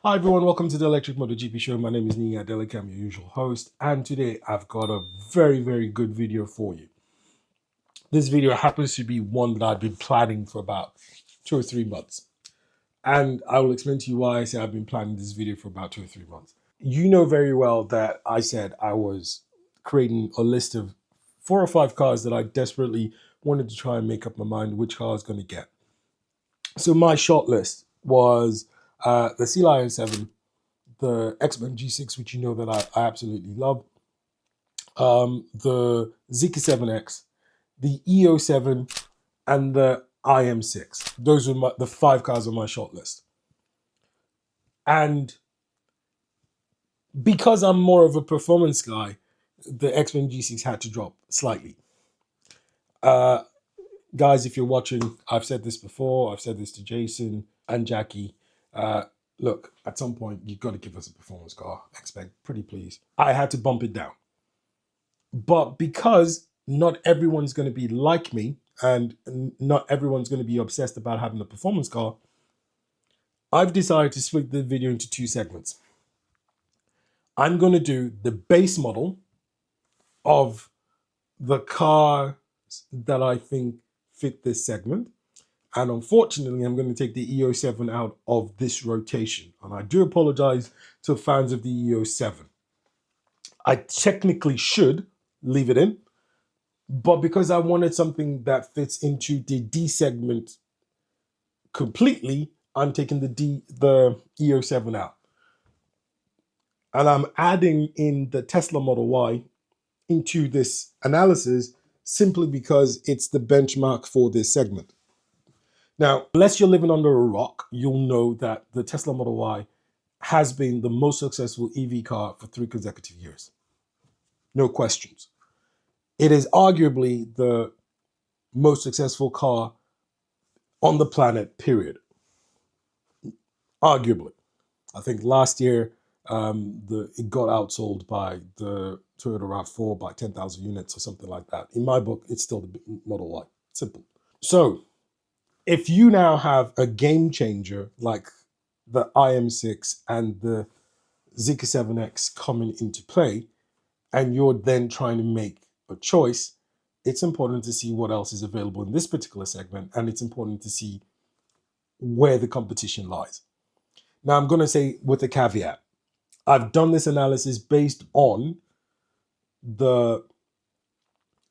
Hi everyone, welcome to the ElectricmotorGP show. My name is Nia Adeleke, I'm your usual host, and today I've got a very good video for you. This video happens to be one that I've been planning for about 2 or 3 months, and I will explain to you why I say I've been planning this video for about 2 or 3 months. You know very well that I said I was creating a list of 4 or 5 cars that I desperately wanted to try and make up my mind which car I was going to get. So my short list was the Sea Lion 7, the X-Men G6, which you know that I absolutely love, the Zeekr 7X, the EO7, and the IM6. Those were the 5 cars on my short list. And because I'm more of a performance guy, the X-Men G6 had to drop slightly. Guys, if you're watching, I've said this before. I've said this to Jason and Jackie. Look, at some point, you've got to give us a performance car. Expect, pretty please. I had to bump it down. But because not everyone's going to be like me and not everyone's going to be obsessed about having a performance car, I've decided to split the video into 2 segments. I'm going to do the base model of the cars that I think fit this segment. And unfortunately, I'm going to take the EO7 out of this rotation. And I do apologize to fans of the EO7. I technically should leave it in, but because I wanted something that fits into the D segment completely, I'm taking the EO7 out. And I'm adding in the Tesla Model Y into this analysis simply because it's the benchmark for this segment. Now, unless you're living under a rock, you'll know that the Tesla Model Y has been the most successful EV car for 3 consecutive years. No questions. It is arguably the most successful car on the planet, period. Arguably. I think last year it got outsold by the Toyota RAV4 by 10,000 units or something like that. In my book, it's still the Model Y. Simple. So if you now have a game changer like the IM6 and the Zeekr 7X coming into play, and you're then trying to make a choice, it's important to see what else is available in this particular segment, and it's important to see where the competition lies. Now, I'm going to say with a caveat, I've done this analysis based on the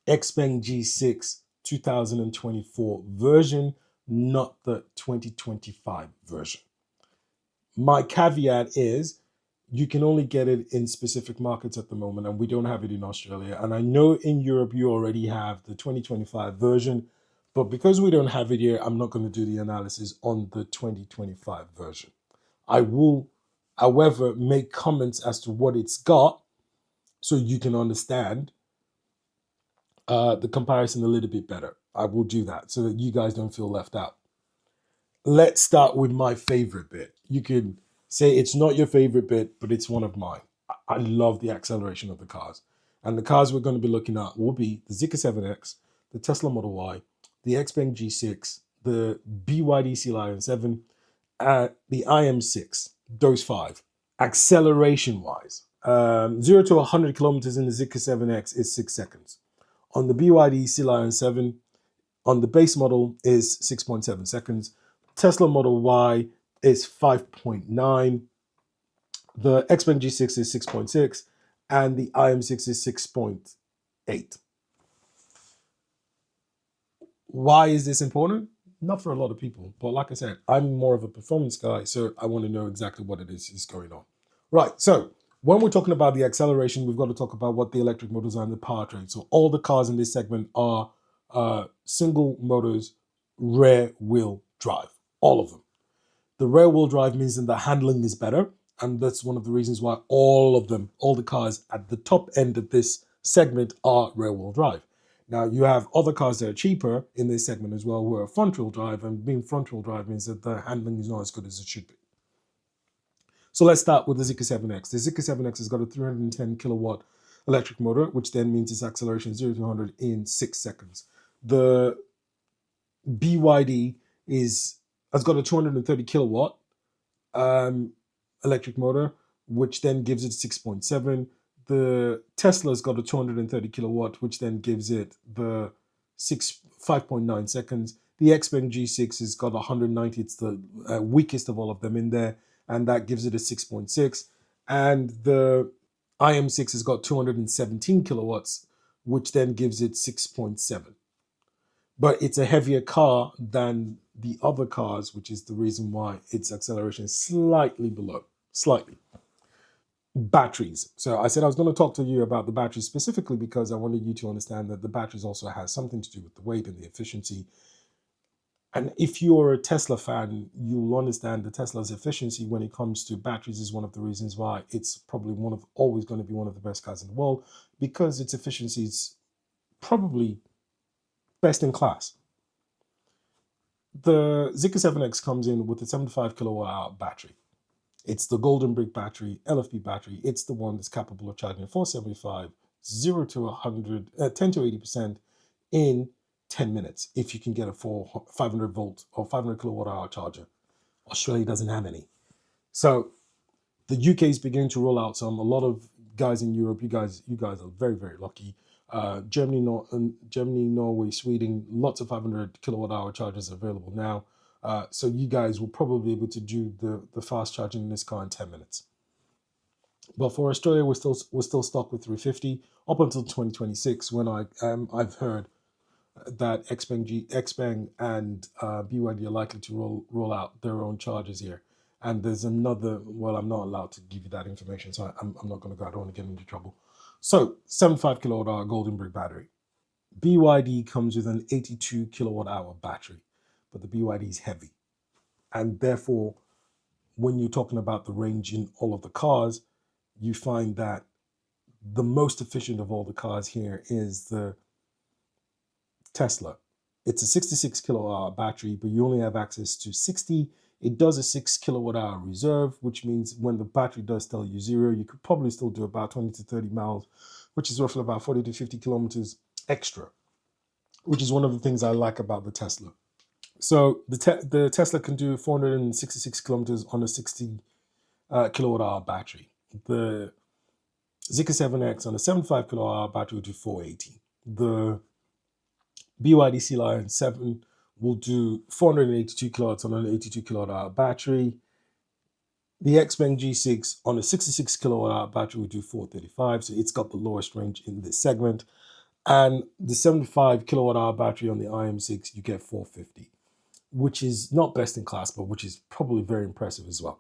Xpeng G6 2024 version, not the 2025 version. My caveat is you can only get it in specific markets at the moment, and we don't have it in Australia. And I know in Europe you already have the 2025 version, but because we don't have it here, I'm not going to do the analysis on the 2025 version. I will, however, make comments as to what it's got so you can understand the comparison a little bit better. I will do that so that you guys don't feel left out. Let's start with my favorite bit. You can say it's not your favorite bit, but it's one of mine. I love the acceleration of the cars. And the cars we're going to be looking at will be the Zeekr 7X, the Tesla Model Y, the Xpeng G6, the BYD Sea Lion 7, the IM6, those 5. Acceleration-wise, 0 to 100 kilometers in the Zeekr 7X is 6 seconds. On the BYD Sea Lion 7, on the base model is 6.7 seconds. Tesla Model Y is 5.9. The Xpeng G6 is 6.6. And the IM6 is 6.8. Why is this important? Not for a lot of people. But like I said, I'm more of a performance guy, so I want to know exactly what it is going on. Right, so when we're talking about the acceleration, we've got to talk about what the electric motors are in the powertrain. So all the cars in this segment are single motors, rear wheel drive, all of them. The rear wheel drive means that the handling is better. And that's one of the reasons why all of them, all the cars at the top end of this segment are rear wheel drive. Now you have other cars that are cheaper in this segment as well, who are front wheel drive, and being front wheel drive means that the handling is not as good as it should be. So let's start with the Zeekr 7X. The Zeekr 7X has got a 310 kilowatt electric motor, which then means its acceleration 0 to 100 in 6 seconds. The BYD has got a 230 kilowatt electric motor, which then gives it 6.7. The Tesla's got a 230 kilowatt, which then gives it the 5.9 seconds. The Xpeng G6 has got 190. It's the weakest of all of them in there, and that gives it a 6.6. And the IM6 has got 217 kilowatts, which then gives it 6.7. But it's a heavier car than the other cars, which is the reason why its acceleration is slightly below. Slightly. Batteries. So I said I was going to talk to you about the batteries specifically because I wanted you to understand that the batteries also has something to do with the weight and the efficiency. And if you're a Tesla fan, you'll understand that Tesla's efficiency when it comes to batteries is one of the reasons why it's probably always going to be one of the best cars in the world, because its efficiency is probably best in class. The Zeekr 7X comes in with a 75 kilowatt hour battery. It's the Golden Brick battery, LFP battery. It's the one that's capable of charging 475, 0 to 100, 10 to 80% in 10 minutes if you can get a 500 volt or 500 kilowatt hour charger. Australia doesn't have any. So the UK is beginning to roll out some. A lot of guys in Europe, you guys are very, very lucky. Germany, Norway, Sweden, lots of 500 kilowatt hour chargers available now. So you guys will probably be able to do the fast charging in this car in 10 minutes. But for Australia, we're still stuck with 350 up until 2026, when I've heard that Xpeng and BYD are likely to roll out their own chargers here. And there's another, well, I'm not allowed to give you that information, so I'm not going to go. I don't want to get into trouble. So 75 kilowatt hour Golden Brick battery. BYD comes with an 82 kilowatt hour battery, but the BYD is heavy. And therefore, when you're talking about the range in all of the cars, you find that the most efficient of all the cars here is the Tesla. It's a 66 kilowatt hour battery, but you only have access to 60. It does a 6 kilowatt hour reserve, which means when the battery does tell you 0, you could probably still do about 20 to 30 miles, which is roughly about 40 to 50 kilometers extra, which is one of the things I like about the Tesla. So the Tesla can do 466 kilometers on a 60 kilowatt hour battery. The Zeekr 7X on a 75 kilowatt hour battery will do 480. The BYD Sea Lion 7 will do 482 kilowatts on an 82 kilowatt hour battery. The Xpeng G6 on a 66 kilowatt hour battery will do 435, so it's got the lowest range in this segment. And the 75 kilowatt hour battery on the IM6, you get 450, which is not best in class, but which is probably very impressive as well.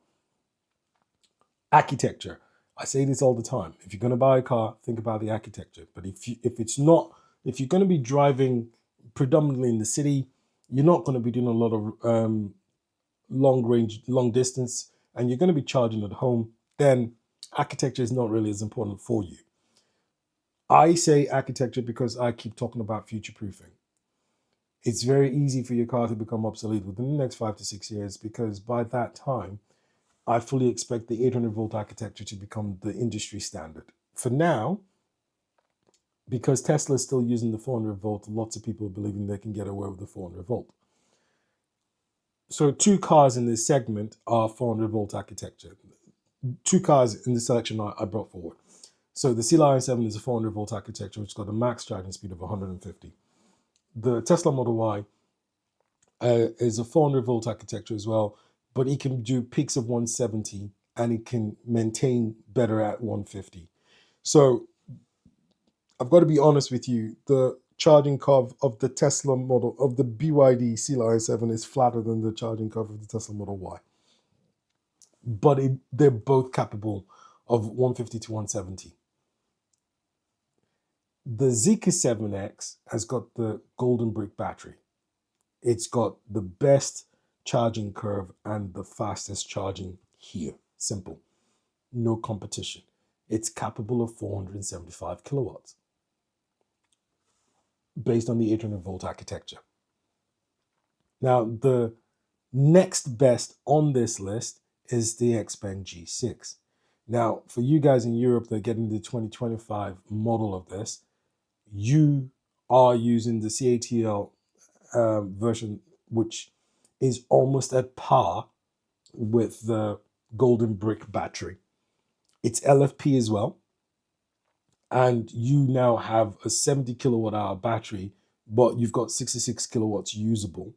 Architecture. I say this all the time. If you're going to buy a car, think about the architecture. But if you're going to be driving predominantly in the city, you're not going to be doing a lot of long distance, and you're going to be charging at home, then architecture is not really as important for you. I say architecture because I keep talking about future proofing. It's very easy for your car to become obsolete within the next 5 to 6 years, because by that time, I fully expect the 800 volt architecture to become the industry standard. For now, because Tesla is still using the 400 volt, lots of people are believing they can get away with the 400 volt. So 2 cars in this segment are 400 volt architecture. 2 cars in the selection I brought forward. So the Sea Lion 7 is a 400 volt architecture, which has got a max charging speed of 150. The Tesla Model Y is a 400 volt architecture as well, but it can do peaks of 170 and it can maintain better at 150. So I've got to be honest with you, the charging curve of the Tesla model, of the BYD Sea Lion 7 is flatter than the charging curve of the Tesla Model Y. But they're both capable of 150 to 170. The Zeekr 7X has got the Golden Brick battery. It's got the best charging curve and the fastest charging here. Simple. No competition. It's capable of 475 kilowatts based on the 800 volt architecture. Now, the next best on this list is the Xpeng G6. Now, for you guys in Europe that are getting the 2025 model of this, you are using the CATL version, which is almost at par with the golden brick battery. It's LFP as well. And you now have a 70 kilowatt hour battery, but you've got 66 kilowatts usable.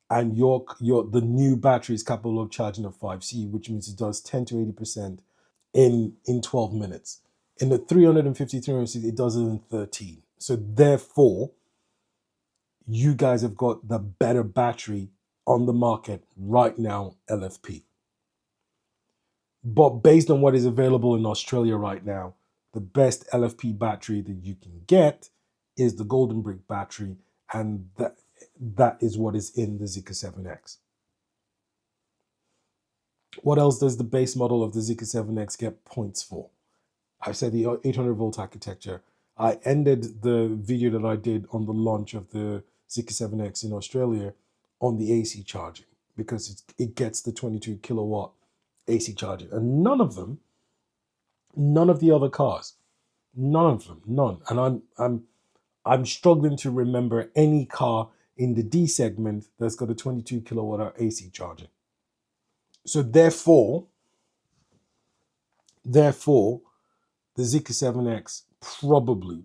And the new battery is capable of charging at 5C, which means it does 10 to 80% in 12 minutes. In the 350, 360, it does it in 13. So therefore, you guys have got the better battery on the market right now, LFP. But based on what is available in Australia right now, the best LFP battery that you can get is the Golden Brick battery, and that is what is in the Zeekr 7X. What else does the base model of the Zeekr 7X get points for? I said the 800 volt architecture. I ended the video that I did on the launch of the Zeekr 7X in Australia on the AC charging, because it gets the 22 kilowatt AC charging. And none of the other cars, none. And I'm struggling to remember any car in the D segment that's got a 22 kilowatt hour AC charging. So therefore, the Zeekr 7X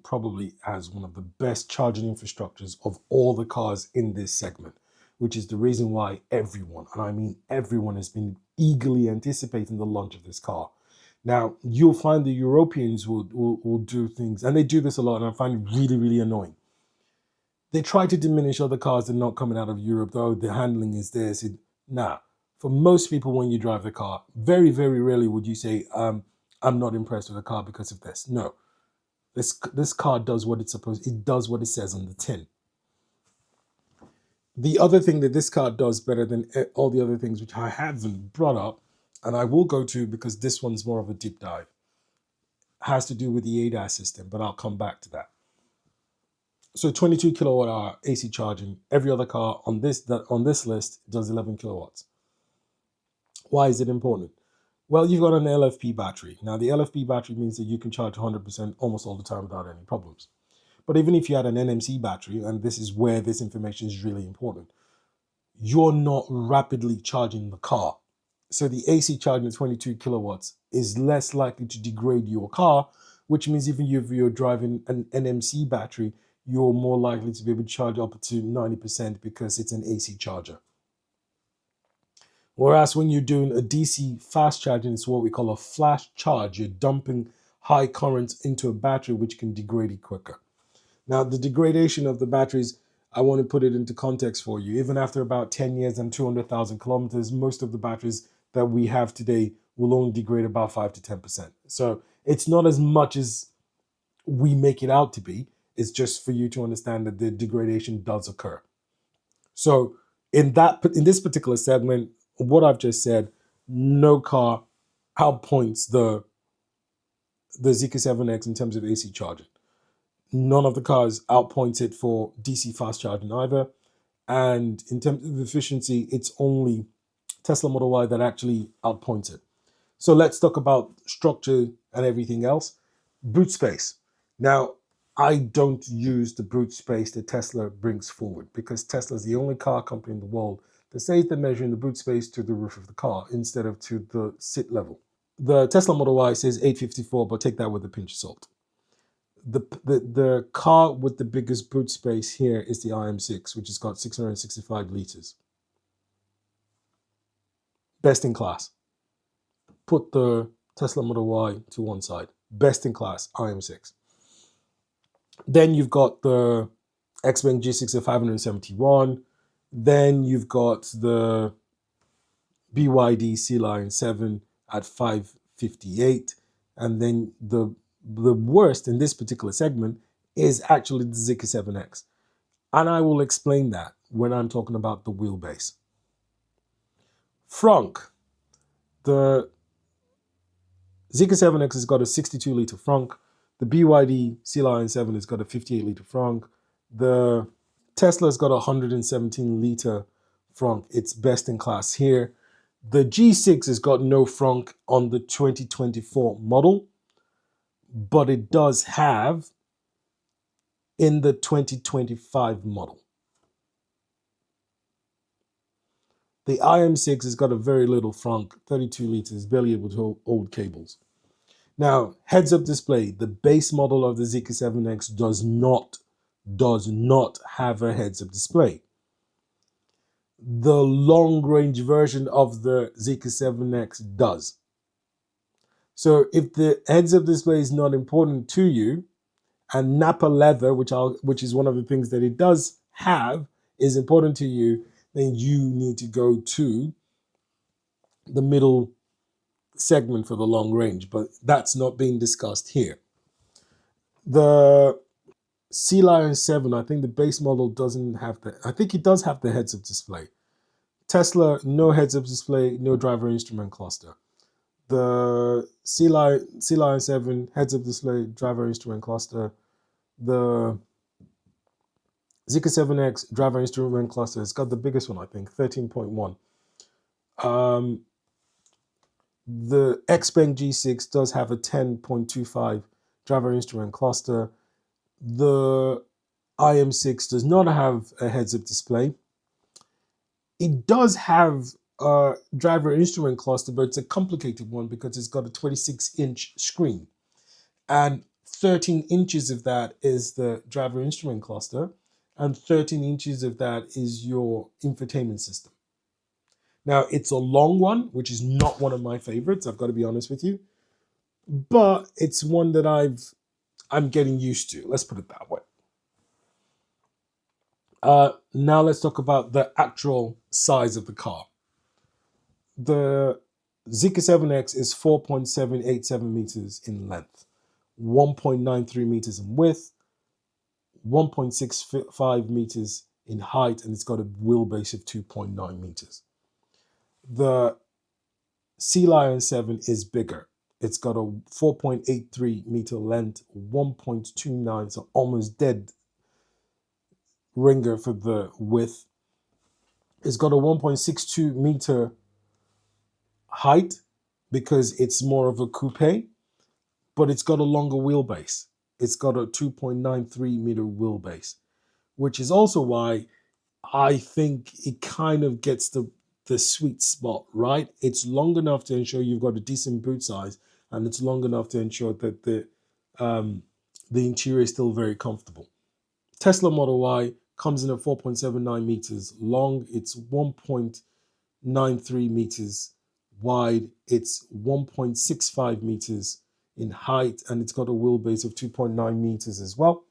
probably has one of the best charging infrastructures of all the cars in this segment, which is the reason why everyone, and I mean everyone, has been eagerly anticipating the launch of this car. Now, you'll find the Europeans will do things, and they do this a lot, and I find it really, really annoying. They try to diminish other cars that are not coming out of Europe, though the handling is this. Nah, for most people, when you drive the car, very, very rarely would you say, I'm not impressed with the car because of this. No, this car does what it's supposed. It does what it says on the tin. The other thing that this car does better than all the other things which I haven't brought up, and I will go to because this one's more of a deep dive, has to do with the ADAS system, but I'll come back to that. So 22 kilowatt hour AC charging. Every other car on this list does 11 kilowatts. Why is it important? Well, you've got an LFP battery. Now, the LFP battery means that you can charge 100% almost all the time without any problems. But even if you had an NMC battery, and this is where this information is really important, you're not rapidly charging the car. So the AC charging 22 kilowatts is less likely to degrade your car, which means even if you're driving an NMC battery, you're more likely to be able to charge up to 90% because it's an AC charger. Whereas when you're doing a DC fast charging, it's what we call a flash charge. You're dumping high currents into a battery, which can degrade it quicker. Now, the degradation of the batteries, I want to put it into context for you. Even after about 10 years and 200,000 kilometers, most of the batteries that we have today will only degrade about 5 to 10%. So it's not as much as we make it out to be. It's just for you to understand that the degradation does occur. So in this particular segment, what I've just said, no car outpoints the Zeekr 7X in terms of AC charging. None of the cars outpoints it for DC fast charging either. And in terms of efficiency, it's only Tesla Model Y that actually outpoints it. So let's talk about structure and everything else. Boot space. Now, I don't use the boot space that Tesla brings forward because Tesla is the only car company in the world that says they're measuring the boot space to the roof of the car instead of to the seat level. The Tesla Model Y says 854, but take that with a pinch of salt. The car with the biggest boot space here is the IM6, which has got 665 liters. Best in class. Put the Tesla Model Y to one side. Best in class, IM6. Then you've got the Xpeng G6 at 571. Then you've got the BYD C-Line 7 at 558. And then the worst in this particular segment is actually the Zeekr 7X. And I will explain that when I'm talking about the wheelbase. Frunk. The Zeekr 7X has got a 62 litre frunk. The BYD C-Line 7 has got a 58 litre frunk. The Tesla's got a 117 litre frunk. It's best in class here. The G6 has got no frunk on the 2024 model, but it does have in the 2025 model. The IM6 has got a very little frunk, 32 liters, barely able to hold cables. Now, heads-up display, the base model of the Zeekr 7X does not have a heads-up display. The long-range version of the Zeekr 7X does. So if the heads-up display is not important to you, and Napa leather, which is one of the things that it does have, is important to you, then you need to go to the middle segment for the long range, but that's not being discussed here. The Sea Lion 7, I think the base model doesn't have I think it does have the heads-up display. Tesla, no heads-up display, no driver instrument cluster. The Sea Lion 7, heads-up display, driver instrument cluster. The Zeekr 7X, driver instrument cluster, it's got the biggest one, I think, 13.1. The Spec G6 does have a 10.25 driver instrument cluster. The IM6 does not have a heads-up display. It does have a driver instrument cluster, but it's a complicated one because it's got a 26-inch screen. And 13 inches of that is the driver instrument cluster, and 13 inches of that is your infotainment system. Now, it's a long one, which is not one of my favorites, I've got to be honest with you, but it's one that I'm getting used to. Let's put it that way. Now let's talk about the actual size of the car. The Zeekr 7X is 4.787 meters in length, 1.93 meters in width, 1.65 meters in height, and it's got a wheelbase of 2.9 meters. The Sea Lion 7 is bigger. It's got a 4.83 meter length, 1.29, so almost dead ringer for the width. It's got a 1.62 meter height because it's more of a coupe, but it's got a longer wheelbase. It's got a 2.93 meter wheelbase, which is also why I think it kind of gets the sweet spot, right? It's long enough to ensure you've got a decent boot size, and it's long enough to ensure that the interior is still very comfortable. Tesla Model Y comes in at 4.79 meters long. It's 1.93 meters wide. It's 1.65 meters in height, and it's got a wheelbase of 2.9 meters as well.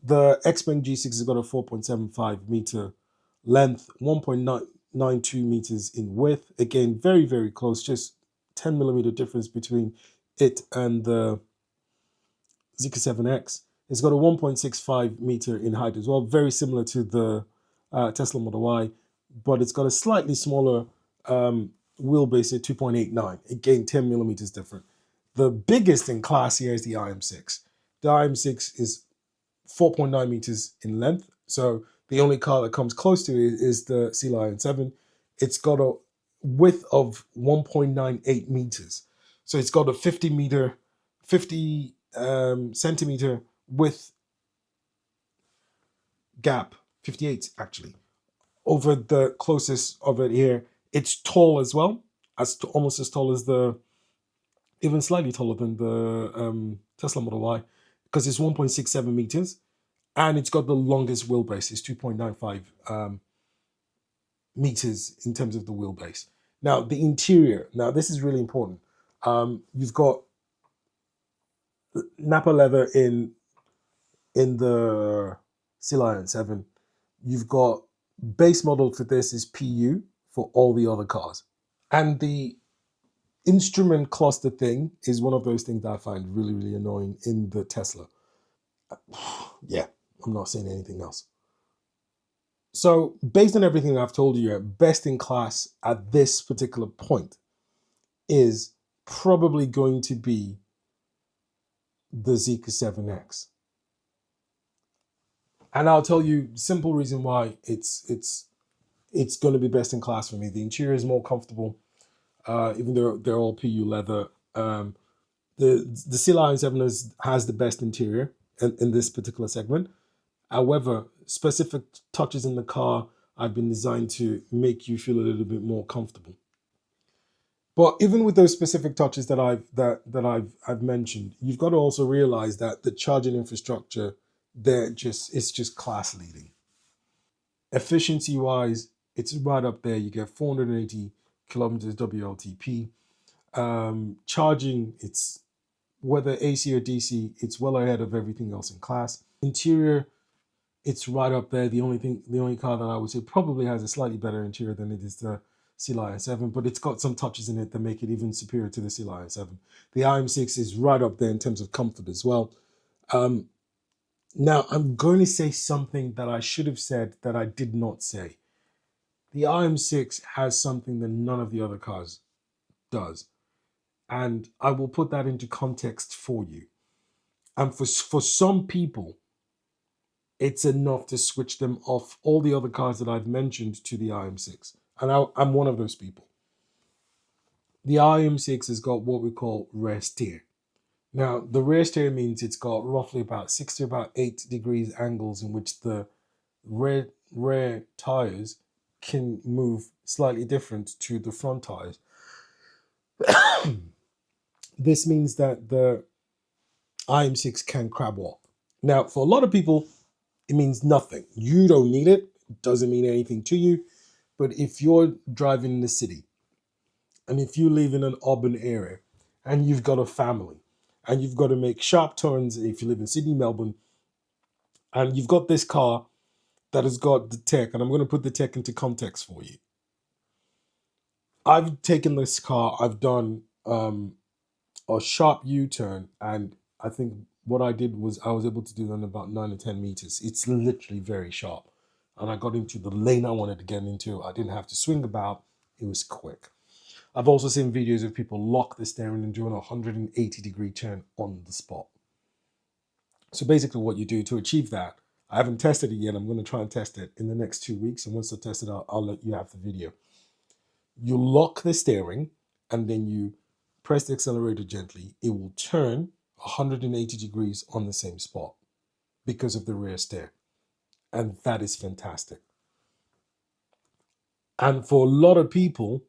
The Spec G6 has got a 4.75 meter length, 1.92 meters in width. Again, very, very close, just 10 millimeter difference between it and the Zeekr 7X. It's got a 1.65 meter in height as well, very similar to the Tesla Model Y, but it's got a slightly smaller wheelbase at 2.89. Again, 10 millimeters different. The biggest in class here is the IM6. The IM6 is 4.9 meters in length. So the only car that comes close to it is the Sea Lion 7. It's got a width of 1.98 meters. So it's got a 50 centimeter width gap, 58 actually, over the closest of it here. It's tall as well, almost as tall as even slightly taller than the Tesla Model Y, because it's 1.67 meters, and it's got the longest wheelbase. It's 2.95 meters in terms of the wheelbase. Now, the interior. Now, this is really important. You've got Napa leather in the Sea Lion 7. You've got base model for this is PU for all the other cars. And the instrument cluster thing is one of those things that I find really, really annoying in the Tesla. Yeah, I'm not saying anything else. So based on everything I've told you, best in class at this particular point is probably going to be the Zeekr 7X. And I'll tell you simple reason why it's going to be best in class for me. The interior is more comfortable, even though they're all PU leather. The Sea Lion 7 has the best interior in this particular segment. However, specific touches in the car have been designed to make you feel a little bit more comfortable. But even with those specific touches that I've mentioned, you've got to also realize that the charging infrastructure there it's just class leading. Efficiency wise, it's right up there. You get 480 kilometers WLTP. Charging, it's whether AC or DC, it's well ahead of everything else in class. Interior, it's right up there. The only car that I would say probably has a slightly better interior than it is the Sea Lion 7, but it's got some touches in it that make it even superior to the Sea Lion 7. The IM6 is right up there in terms of comfort as well. Now, I'm going to say something that I should have said that I did not say. The IM6 has something that none of the other cars does. And I will put that into context for you. And for some people, it's enough to switch them off all the other cars that I've mentioned to the IM6. And I'm one of those people. The IM6 has got what we call rear steer. Now, the rear steer means it's got roughly about 6 to about 8 degrees angles in which the rear tires can move slightly different to the front tires. This means that the IM6 can crab walk. Now, for a lot of people, it means nothing. You don't need it. It doesn't mean anything to you. But if you're driving in the city and if you live in an urban area and you've got a family and you've got to make sharp turns, if you live in Sydney, Melbourne, and you've got this car that has got the tech, and I'm going to put the tech into context for you. I've taken this car, I've done a sharp U-turn, and I think what I did was I was able to do that in about 9 or 10 meters. It's literally very sharp. And I got into the lane I wanted to get into. I didn't have to swing about. It was quick. I've also seen videos of people lock the steering and doing a 180-degree turn on the spot. So basically what you do to achieve that, I haven't tested it yet. I'm going to try and test it in the next 2 weeks. And once I test it out, I'll let you have the video. You lock the steering and then you press the accelerator gently. It will turn 180 degrees on the same spot because of the rear steer. And that is fantastic. And for a lot of people,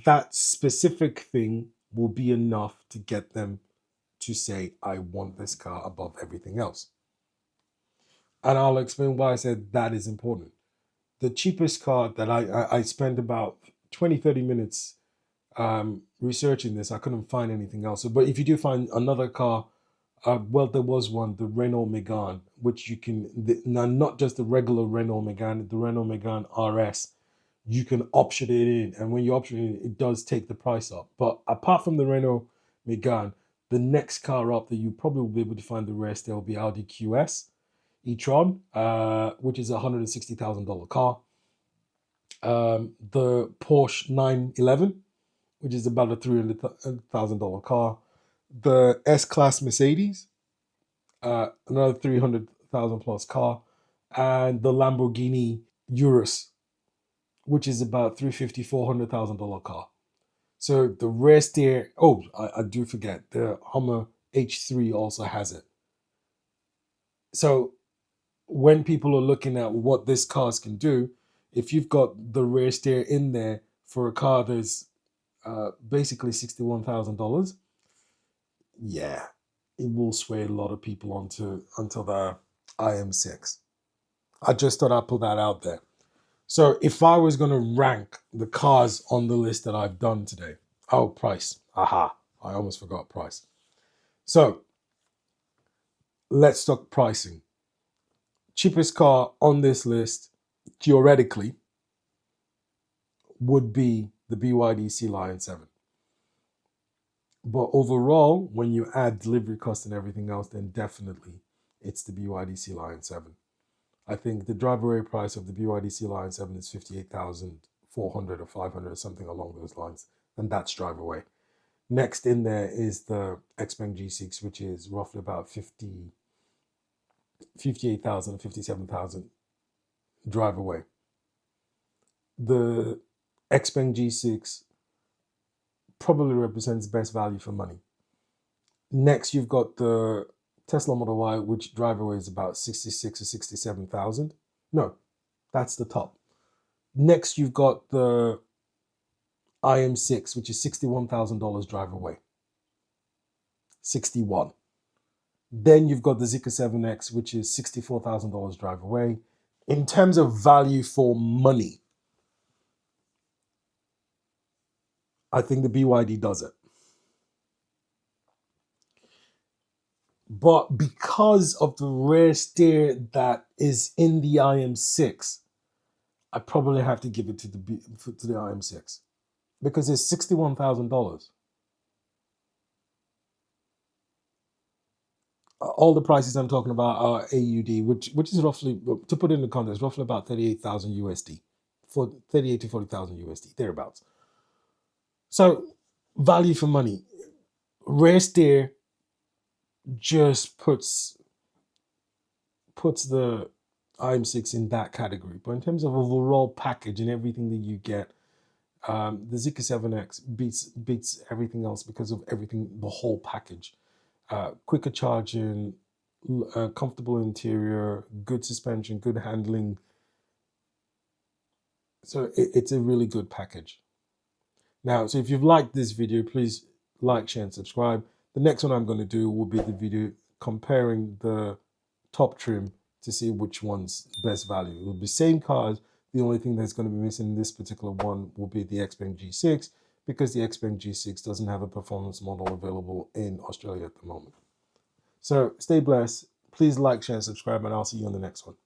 that specific thing will be enough to get them to say, I want this car above everything else. And I'll explain why I said that is important. The cheapest car that I spent about 20, 30 minutes researching this, I couldn't find anything else. But if you do find another car, well, there was one, the Renault Megane, which you can, now not just the regular Renault Megane, the Renault Megane RS, you can option it in. And when you option it in, it does take the price up. But apart from the Renault Megane, the next car up that you probably will be able to find the rest, there will be Audi QS e-tron, which is a $160,000 car. The Porsche 911, which is about a $300,000 car. The S-Class Mercedes, another $300,000 plus car. And the Lamborghini Urus, which is about $350,000-$400,000 car. So the rear steer, I do forget, the Hummer H3 also has it. So when people are looking at what this cars can do, if you've got the rear steer in there for a car that's basically $61,000, yeah, it will sway a lot of people onto the IM6. I just thought I'd put that out there. So if I was going to rank the cars on the list that I've done today, price. Aha, I almost forgot price. So let's talk pricing. Cheapest car on this list, theoretically, would be the BYD Sea Lion 7. But overall, when you add delivery cost and everything else, then definitely it's the BYD Sea Lion 7. I think the drive-away price of the BYD Sea Lion 7 is $58,400 or $500 or something along those lines, and that's drive-away. Next in there is the Xpeng G6, which is roughly about $58,000, $57,000 drive-away. The Xpeng G6 probably represents best value for money. Next, you've got the Tesla Model Y, which drive-away is about $66,000 or $67,000. No, That's the top. Next, you've got the IM6, which is $61,000 drive away. 61. Then you've got the Zeekr 7X, which is $64,000 drive away. In terms of value for money, I think the BYD does it. But because of the rear steer that is in the IM6, I probably have to give it to the IM6 because it's $61,000. All the prices I'm talking about are AUD, which is roughly, to put it into context, roughly about 38,000 USD, for 38 to 40,000 USD, thereabouts. So value for money. Rear steer just puts the IM6 in that category. But in terms of overall package and everything that you get, the Zeekr 7X beats everything else because of everything, the whole package. Quicker charging, comfortable interior, good suspension, good handling. So it's a really good package. Now, so if you've liked this video, please like, share, and subscribe. The next one I'm going to do will be the video comparing the top trim to see which one's best value. It will be same cars. The only thing that's going to be missing in this particular one will be the Xpeng G6, because the Xpeng G6 doesn't have a performance model available in Australia at the moment. So stay blessed. Please like, share, and subscribe, and I'll see you on the next one.